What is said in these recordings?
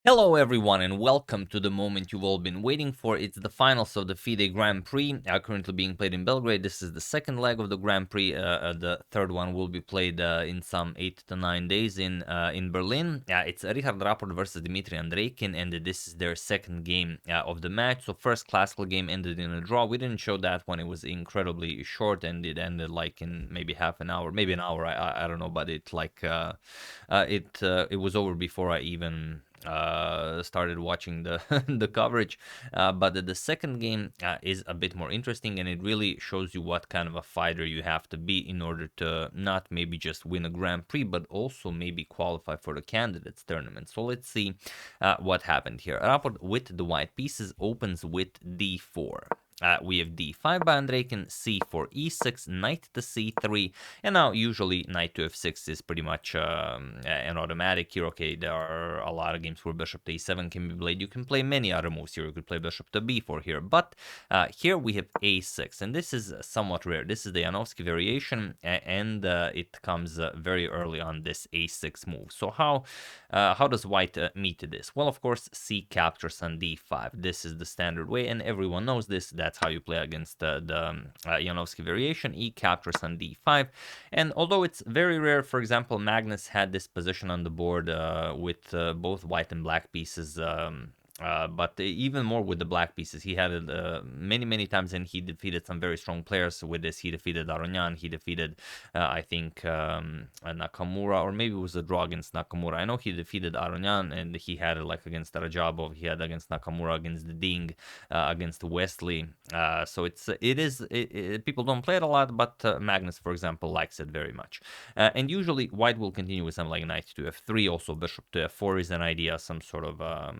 Hello everyone and welcome to the moment you've all been waiting for. It's the finals of the FIDE Grand Prix, currently being played in Belgrade. This is the second leg of the Grand Prix. The third one will be played in some 8 to 9 days in Berlin. It's Richard Rapport versus Dmitry Andreikin, and this is their second game of the match. So first classical game ended in a draw. We didn't show that one. It was incredibly short, and it ended like in maybe half an hour, maybe an hour. I don't know, but it was over before I even started watching the the coverage. But the second game is a bit more interesting, and it really shows you what kind of a fighter you have to be in order to not maybe just win a Grand Prix, but also maybe qualify for the candidates tournament. So let's see what happened here. Rapport with the white pieces opens with d4. We have d5 by Andreikin, c4, e6, knight to c3, and now usually knight to f6 is pretty much an automatic here. Okay, there are a lot of games where bishop to e7 can be played. You can play many other moves here. You could play bishop to b4 here, but here we have a6, and this is somewhat rare. This is the Janowski variation, and it comes very early on this a6 move. So how does white meet this? Well, of course, c captures on d5. This is the standard way, and everyone knows this. That's how you play against the Janowski variation. E captures on d5, and although it's very rare, for example, Magnus had this position on the board with both white and black pieces. But even more with the black pieces, he had it many times, and he defeated some very strong players with this. He defeated Aronyan, he defeated, I think, Nakamura, or maybe it was a draw against Nakamura. I know he defeated Aronyan, and he had it like against Rajabov, he had against Nakamura, against Ding, against Wesley. So people don't play it a lot, but Magnus, for example, likes it very much. And usually white will continue with something like knight to f3, also bishop to f4 is an idea, some sort of a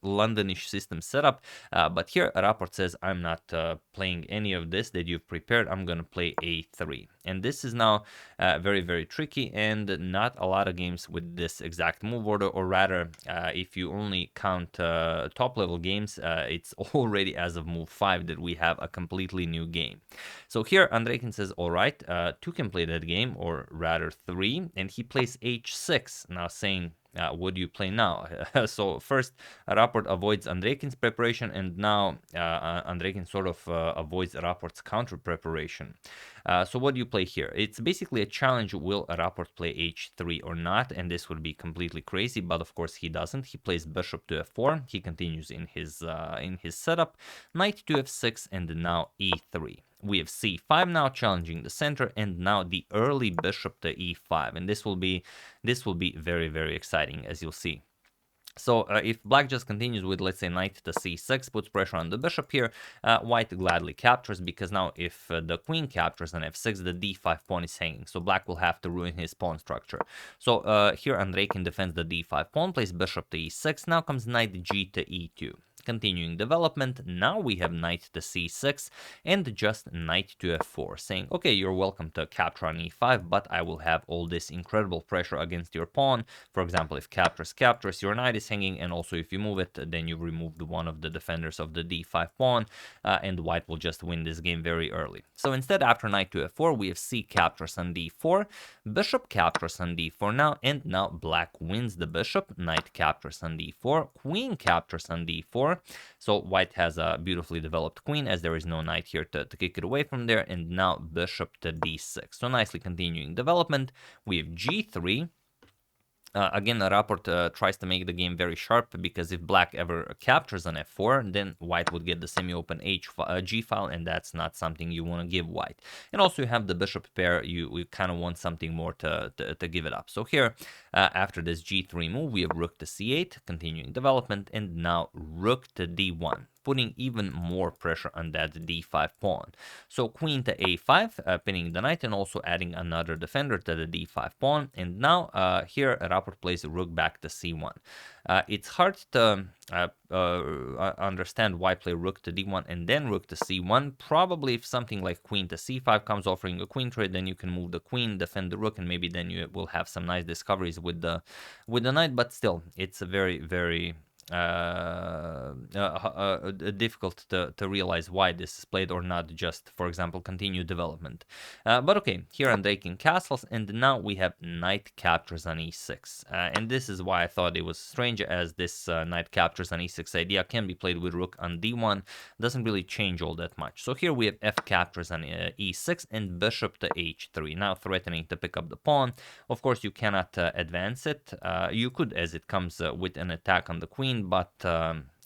Londonish system setup. But here Rapport says, I'm not playing any of this that you've prepared. I'm going to play a3. And this is now very tricky, and not a lot of games with this exact move order, or rather, if you only count top level games, it's already as of move 5 that we have a completely new game. So here Andreikin says, all right, 2 can play that game, or rather 3, and he plays h6, now saying, what do you play now? So first, Rapport avoids Andreikin's preparation, and now Andreikin sort of avoids Rapport's counter preparation. So what do you play here? It's basically a challenge. Will Rapport play h3 or not? And this would be completely crazy, but of course he doesn't. He plays bishop to f4. He continues in his setup. Knight to f6, and now e3. We have c5 now challenging the center, and now the early bishop to e5, and this will be very exciting, as you'll see. So if black just continues with, let's say, knight to c6, puts pressure on the bishop here, white gladly captures, because now if the queen captures on f6, the d5 pawn is hanging, so black will have to ruin his pawn structure. So here Andreikin defends the d5 pawn, plays bishop to e6, now comes knight g to e2. Continuing development, now we have knight to c6 and just knight to f4, saying, okay, you're welcome to capture on e5, but I will have all this incredible pressure against your pawn. For example, if captures, your knight is hanging, and also if you move it, then you've removed one of the defenders of the d5 pawn, and white will just win this game very early. So instead, after knight to f4, we have c captures on d4, bishop captures on d4 now, and now black wins the bishop, knight captures on d4, queen captures on d4, so white has a beautifully developed queen, as there is no knight here to kick it away from there, and now bishop to d6. So nicely continuing development, we have g3. Again, Rapport tries to make the game very sharp, because if black ever captures on f4, then white would get the semi-open g file, and that's not something you want to give white. And also you have the bishop pair, you kind of want something more to give it up. So here, after this g3 move, we have rook to c8, continuing development, and now rook to d1, putting even more pressure on that d5 pawn. So queen to a5, pinning the knight, and also adding another defender to the d5 pawn. And now here Rapport plays rook back to c1. It's hard to understand why play rook to d1 and then rook to c1. Probably if something like queen to c5 comes offering a queen trade, then you can move the queen, defend the rook, and maybe then you will have some nice discoveries with the knight. But still, it's a very difficult to realize why this is played or not just, for example, continue development. But okay, here Andreikin castles, and now we have knight captures on e6. And this is why I thought it was strange, as this knight captures on e6 idea can be played with rook on d1. Doesn't really change all that much. So here we have f captures on e6 and bishop to h3, now threatening to pick up the pawn. Of course, you cannot advance it. You could, as it comes with an attack on the queen, but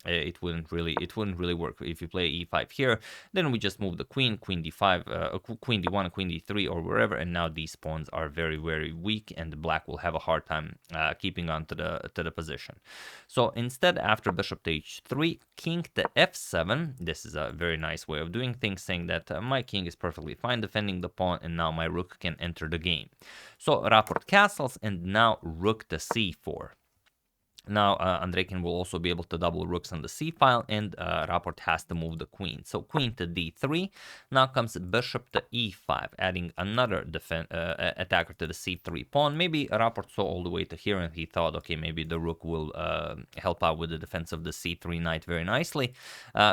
it wouldn't really work. If you play e5 here, then we just move the queen, queen d5, queen d1, queen d3, or wherever, and now these pawns are very, very weak, and black will have a hard time keeping on to the position. So instead, after bishop to h3, king to f7, this is a very nice way of doing things, saying that my king is perfectly fine defending the pawn, and now my rook can enter the game. So Rapport castles, and now rook to c4. Now Andreikin will also be able to double rooks on the c-file, and Rapport has to move the queen. So queen to d3, now comes bishop to e5, adding another attacker to the c3 pawn. Maybe Rapport saw all the way to here and he thought, okay, maybe the rook will help out with the defense of the c3 knight very nicely.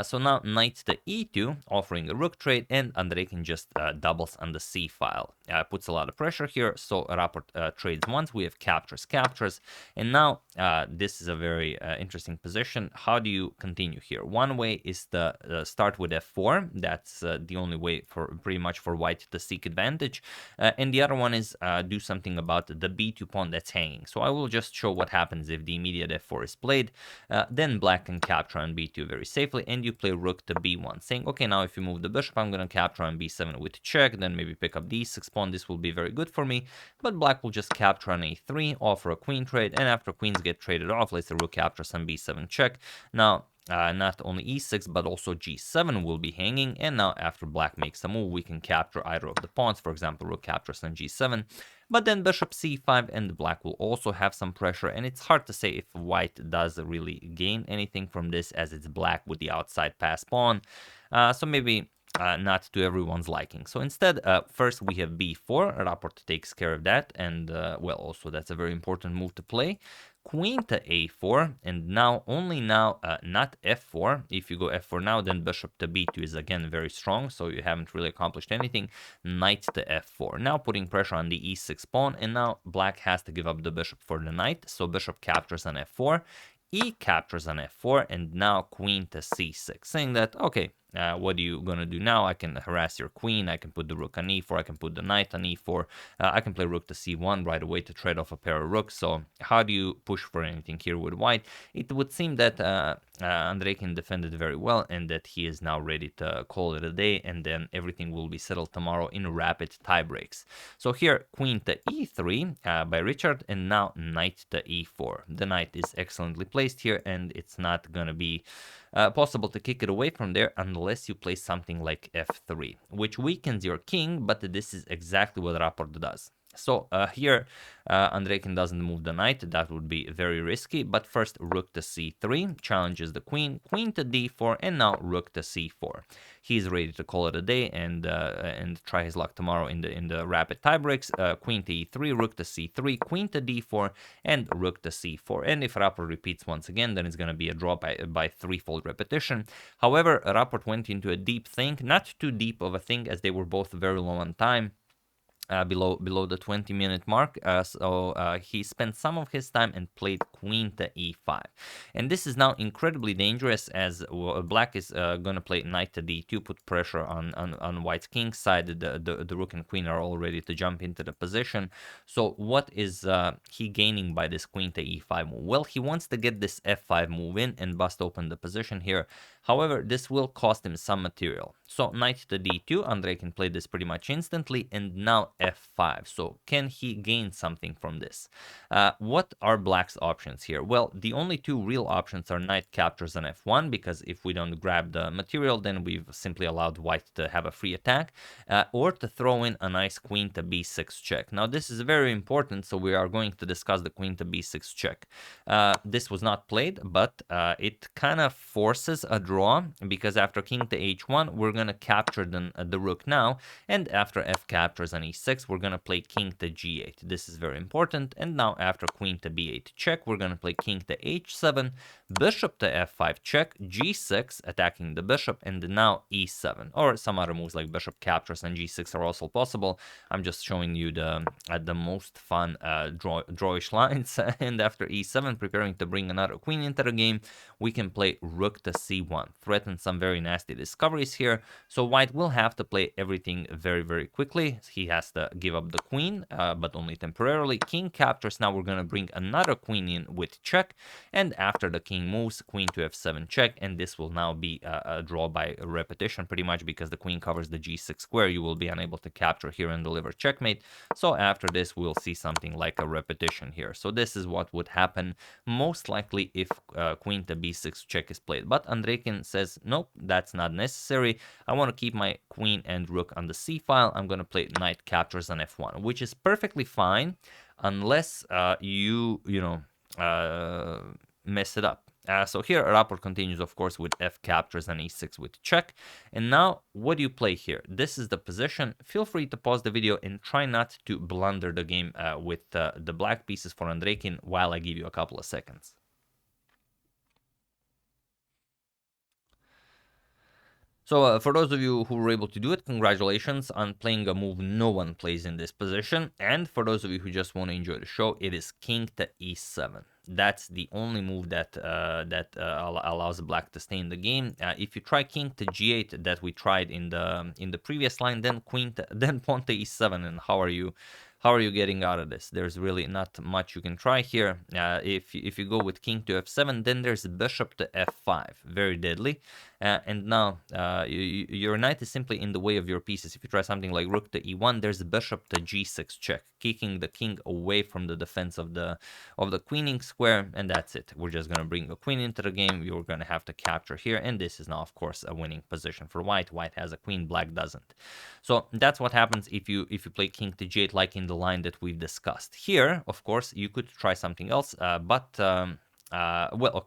So now knight to e2, offering a rook trade, and Andreikin just doubles on the c-file. Puts a lot of pressure here, so Rapport trades once. We have captures, and now this is a very interesting position. How do you continue here? One way is to start with f4. That's the only way for pretty much for white to seek advantage. And the other one is do something about the b2 pawn that's hanging. So I will just show what happens if the immediate f4 is played. Then black can capture on b2 very safely, and you play rook to b1, saying, okay, now if you move the bishop, I'm going to capture on b7 with check, then maybe pick up d6 pawn. This will be very good for me, but black will just capture on a3, offer a queen trade, and after queens get traded off, let's say rook captures on b7 check. Now not only e6 but also g7 will be hanging, and now after black makes a move, we can capture either of the pawns. For example, rook captures on g7, but then bishop c5, and black will also have some pressure, and it's hard to say if white does really gain anything from this, as it's black with the outside pass pawn. So maybe not to everyone's liking. So instead, first we have b4. Rapport takes care of that, and well, also that's a very important move to play. Queen to a4, and now only now not f4. If you go f4 now, then bishop to b2 is again very strong, so you haven't really accomplished anything. Knight to f4, now putting pressure on the e6 pawn, and now black has to give up the bishop for the knight, so bishop captures on f4. E captures on f4, and now queen to c6, saying that, okay, what are you going to do now? I can harass your queen, I can put the rook on e4, I can put the knight on e4, I can play rook to c1 right away to trade off a pair of rooks. So how do you push for anything here with white? It would seem that Andreikin defended very well, and that he is now ready to call it a day, and then everything will be settled tomorrow in rapid tie breaks. So here, queen to e3 by Richard, and now knight to e4. The knight is excellently placed here, and it's not going to be possible to kick it away from there unless you play something like f3, which weakens your king, but this is exactly what Rapport does. So here, Andreikin doesn't move the knight. That would be very risky. But first, rook to c3 challenges the queen, queen to d4, and now rook to c4. He's ready to call it a day and try his luck tomorrow in the rapid tiebreaks. Queen to e3, rook to c3, queen to d4, and rook to c4. And if Rapport repeats once again, then it's going to be a draw by threefold repetition. However, Rapport went into a deep think, not too deep of a thing, as they were both very low on time. Below the 20-minute mark, so he spent some of his time and played queen to e5, and this is now incredibly dangerous, as black is going to play knight to d2, put pressure on white's king side. The rook and queen are all ready to jump into the position. So what is he gaining by this queen to e5 move? Well, he wants to get this f5 move in and bust open the position here. However, this will cost him some material. So knight to d2, Andreikin played this pretty much instantly, and now f5. So can he gain something from this? What are black's options here? Well, the only two real options are knight captures on f1, because if we don't grab the material, then we've simply allowed white to have a free attack, or to throw in a nice queen to b6 check. Now this is very important, so we are going to discuss the queen to b6 check. This was not played, but it kind of forces a draw, because after king to h1, we're going to capture the rook now, and after f captures on e6, we're going to play king to g8. This is very important. And now after queen to b8 check, we're going to play king to h7, bishop to f5 check, g6 attacking the bishop, and now e7. Or some other moves like bishop captures and g6 are also possible. I'm just showing you the most fun drawish lines. And after e7, preparing to bring another queen into the game, we can play rook to c1, threaten some very nasty discoveries here. So white will have to play everything very, very quickly. He has to give up the queen, but only temporarily. King captures. Now we're going to bring another queen in with check, and after the king moves, queen to f7 check, and this will now be a draw by repetition pretty much, because the queen covers the g6 square. You will be unable to capture here and deliver checkmate. So after this, we'll see something like a repetition here. So this is what would happen most likely if queen to b6 check is played. But Andreikin says, nope, that's not necessary. I want to keep my queen and rook on the c file. I'm going to play knight captures on f1, which is perfectly fine unless you mess it up. So here Rapport continues, of course, with f captures and e6 with check. And now what do you play here? This is the position. Feel free to pause the video and try not to blunder the game with the black pieces for Andreikin while I give you a couple of seconds. So for those of you who were able to do it, congratulations on playing a move no one plays in this position. And for those of you who just want to enjoy the show, it is king to e7. That's the only move that allows black to stay in the game. If you try king to g8 that we tried in the previous line, then then pawn to e7, and how are you getting out of this? There's really not much you can try here. If you go with king to f7, then there's bishop to f5, very deadly. And now your knight is simply in the way of your pieces. If you try something like rook to e1, there's bishop to g6 check, kicking the king away from the defense of the queening square, and that's it. We're just gonna bring a queen into the game. You're gonna have to capture here, and this is now, of course, a winning position for white. White has a queen, black doesn't. So that's what happens if you play king to g8, like in the line that we've discussed. Here, of course, you could try something else, well,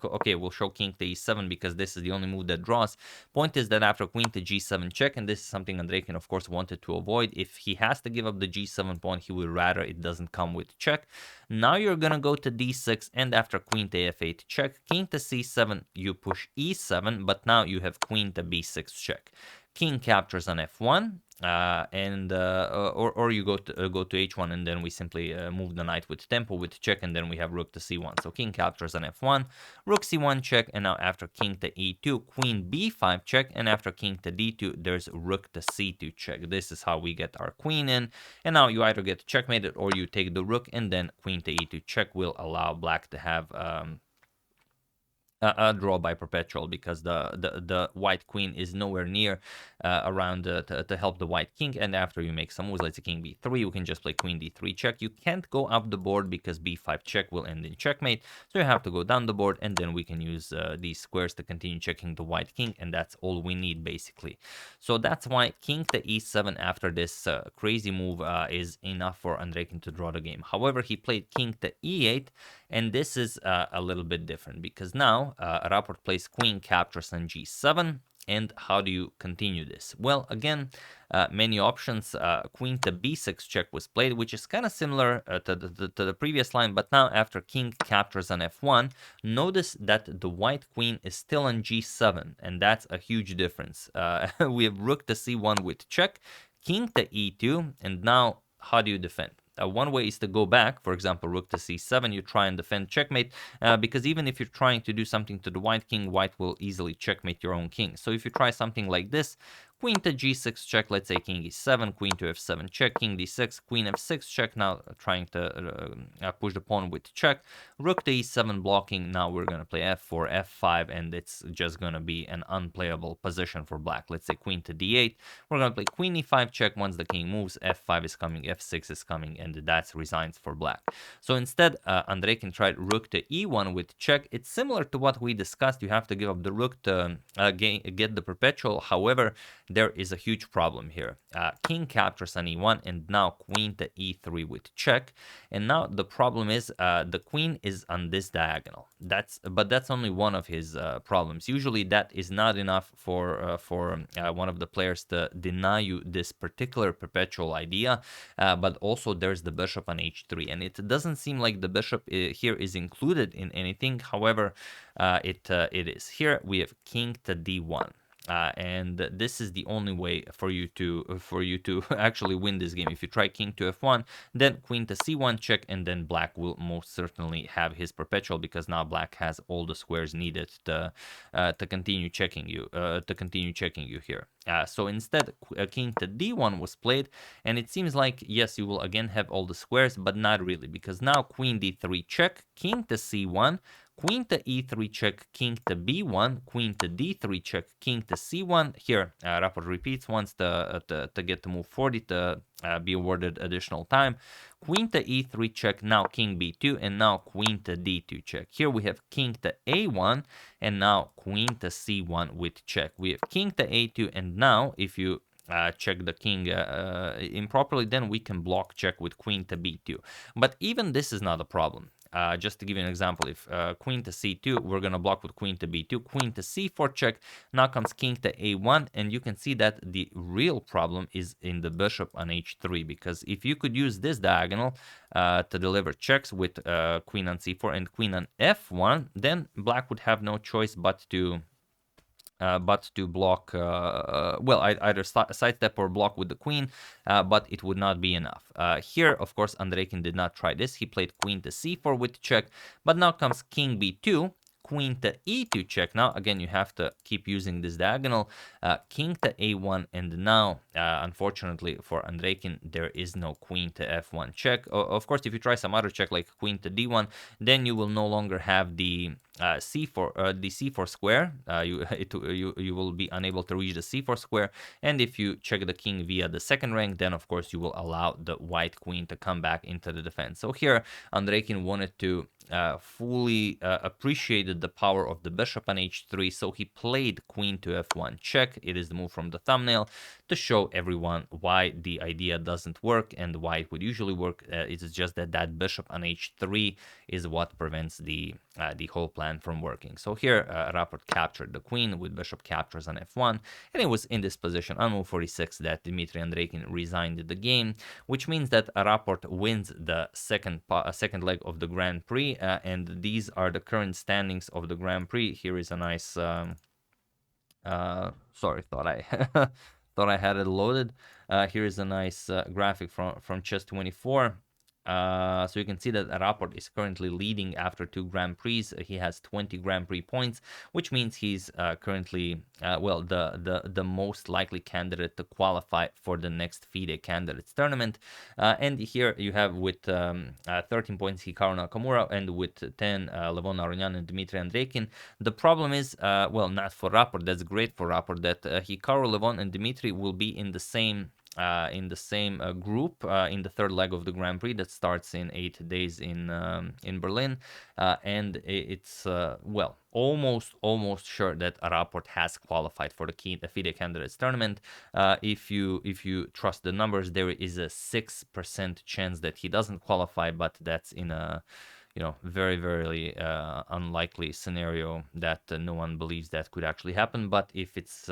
okay, we'll show king to e7 because this is the only move that draws. Point is that after queen to g7 check, and this is something Andreikin, of course, wanted to avoid. If he has to give up the g7 pawn, he would rather it doesn't come with check. Now you're gonna go to d6, and after queen to f8 check, king to c7, you push e7, but now you have queen to b6 check. King captures on f1, or you go to h1, and then we simply move the knight with tempo with check, and then we have rook to c1. So king captures on f1, rook c1 check, and now after king to e2, queen b5 check, and after king to d2, there's rook to c2 check. This is how we get our queen in, and now you either get checkmated or you take the rook, and then queen to e2 check will allow black to have a draw by perpetual, because the white queen is nowhere near around to help the white king. And after you make some moves, let's say king b3, you can just play queen d3 check. You can't go up the board because b5 check will end in checkmate, so you have to go down the board, and then we can use these squares to continue checking the white king, and that's all we need basically. So that's why king to e7 after this crazy move is enough for Andreikin to draw the game. However, he played king to e8, and this is a little bit different, because now Rapport plays queen captures on g7. And how do you continue this? Well, again, many options. Queen to b6 check was played, which is kind of similar to the previous line, but now after king captures on f1, notice that the white queen is still on g7, and that's a huge difference. We have rook to c1 with check, king to e2, and now how do you defend? One way is to go back, for example, rook to c7, you try and defend checkmate, because even if you're trying to do something to the white king, white will easily checkmate your own king. So if you try something like this, queen to g6 check, let's say king e7, queen to f7 check, king d6, queen f6 check, now trying to push the pawn with check, rook to e7 blocking, now we're going to play f4, f5, and it's just going to be an unplayable position for black. Let's say queen to d8, we're going to play queen e5 check. Once the king moves, f5 is coming, f6 is coming, and that's resigns for black. So instead, Andreikin tried rook to e1 with check. It's similar to what we discussed. You have to give up the rook to get the perpetual. However, there is a huge problem here. King captures on e1, and now queen to e3 with check. And now the problem is the queen is on this diagonal. But that's only one of his problems. Usually that is not enough for one of the players to deny you this particular perpetual idea. But also there's the bishop on h3, and it doesn't seem like the bishop here is included in anything. However, it is. Here we have king to d1. And this is the only way for you to actually win this game. If you try king to f1, then queen to c1 check, and then black will most certainly have his perpetual, because now black has all the squares needed to continue checking you here. So instead, king to d1 was played, and it seems like, yes, you will again have all the squares, but not really, because now queen d3 check, king to c1, queen to e3 check, king to b1, queen to d3 check, king to c1. Here, Rapport repeats, wants to get to move 40 to be awarded additional time. Queen to e3 check, now king b2, and now queen to d2 check. Here we have king to a1, and now queen to c1 with check. We have king to a2, and now if you check the king improperly, then we can block check with queen to b2. But even this is not a problem. Just to give you an example, if queen to c2, we're going to block with queen to b2, queen to c4 check, now comes king to a1, and you can see that the real problem is in the bishop on h3, because if you could use this diagonal to deliver checks with queen on c4 and queen on f1, then black would have no choice but to block, well, either sidestep or block with the queen, but it would not be enough. Here, of course, Andreikin did not try this. He played queen to c4 with check, but now comes king b2, queen to e2 check. Now, again, you have to keep using this diagonal, king to a1, and now, unfortunately for Andreikin, there is no queen to f1 check. Of course, if you try some other check like queen to d1, then you will no longer have the c4 square. You will be unable to reach the c4 square, and if you check the king via the second rank, then of course you will allow the white queen to come back into the defense. So here Andreikin wanted to fully appreciated the power of the bishop on h3, so he played queen to f1 check. It is the move from the thumbnail to show everyone why the idea doesn't work and why it would usually work. It's just that bishop on h3 is what prevents the whole plan from working. So here Rapport captured the queen with bishop captures on f1, and it was in this position on move 46 that Dmitry Andreikin resigned the game, which means that Rapport wins the second leg of the Grand Prix, and these are the current standings of the Grand Prix. Here is a nice sorry, thought I thought I had it loaded. Here is a nice graphic from Chess24. So you can see that Rapport is currently leading after 2 Grand Prix. He has 20 Grand Prix points, which means he's currently, well, the most likely candidate to qualify for the next FIDE Candidates Tournament. And here you have with 13 points Hikaru Nakamura, and with 10 Levon Aronian and Dmitry Andreikin. The problem is, well, not for Rapport, that's great for Rapport, that Hikaru, Levon, and Dmitry will be in the same group in the third leg of the Grand Prix that starts in 8 days in Berlin, and it's well, almost sure that Rapport has qualified for the FIDE Candidates Tournament. If you trust the numbers, there is a 6% chance that he doesn't qualify, but that's in a very unlikely scenario that no one believes that could actually happen. But if it's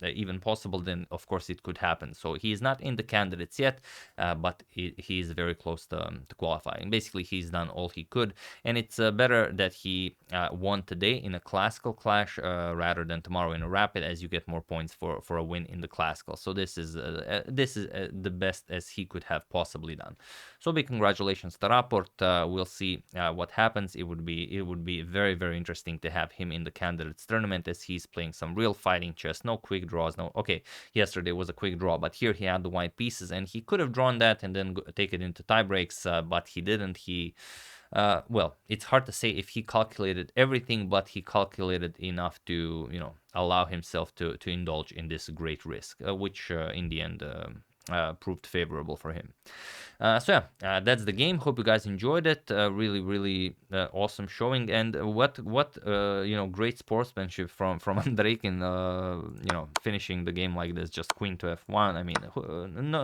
even possible, then of course it could happen. So he is not in the candidates yet, but he is very close to qualifying. Basically, he's done all he could, and it's better that he won today in a classical clash rather than tomorrow in a rapid, as you get more points for a win in the classical. So this is the best as he could have possibly done. So big congratulations to Rapport. We'll see what happens. It would be very interesting to have him in the candidates tournament, as he's playing some real fighting chess. No quick draws. No, okay, yesterday was a quick draw, but here he had the white pieces, and he could have drawn that and then take it into tie breaks, but he didn't. He well, it's hard to say if he calculated everything, but he calculated enough to allow himself to indulge in this great risk, which in the end proved favorable for him. So yeah, that's the game. Hope you guys enjoyed it. Really, really awesome showing, and what great sportsmanship from Andreikin. Finishing the game like this, just queen to f1. I mean,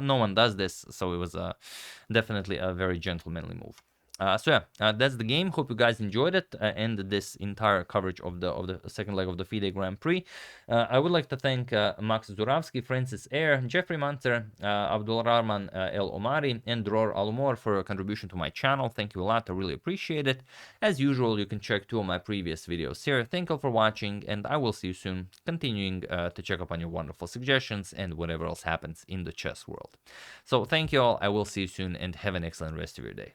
no one does this, so it was definitely a very gentlemanly move. That's the game. Hope you guys enjoyed it and this entire coverage of the second leg of the FIDE Grand Prix. I would like to thank Max Zuravsky, Francis Ayer, Jeffrey Manter, Abdul Rahman El Omari, and Dror Alumor for your contribution to my channel. Thank you a lot. I really appreciate it. As usual, you can check 2 of my previous videos here. Thank you all for watching, and I will see you soon, continuing to check up on your wonderful suggestions and whatever else happens in the chess world. So thank you all. I will see you soon, and have an excellent rest of your day.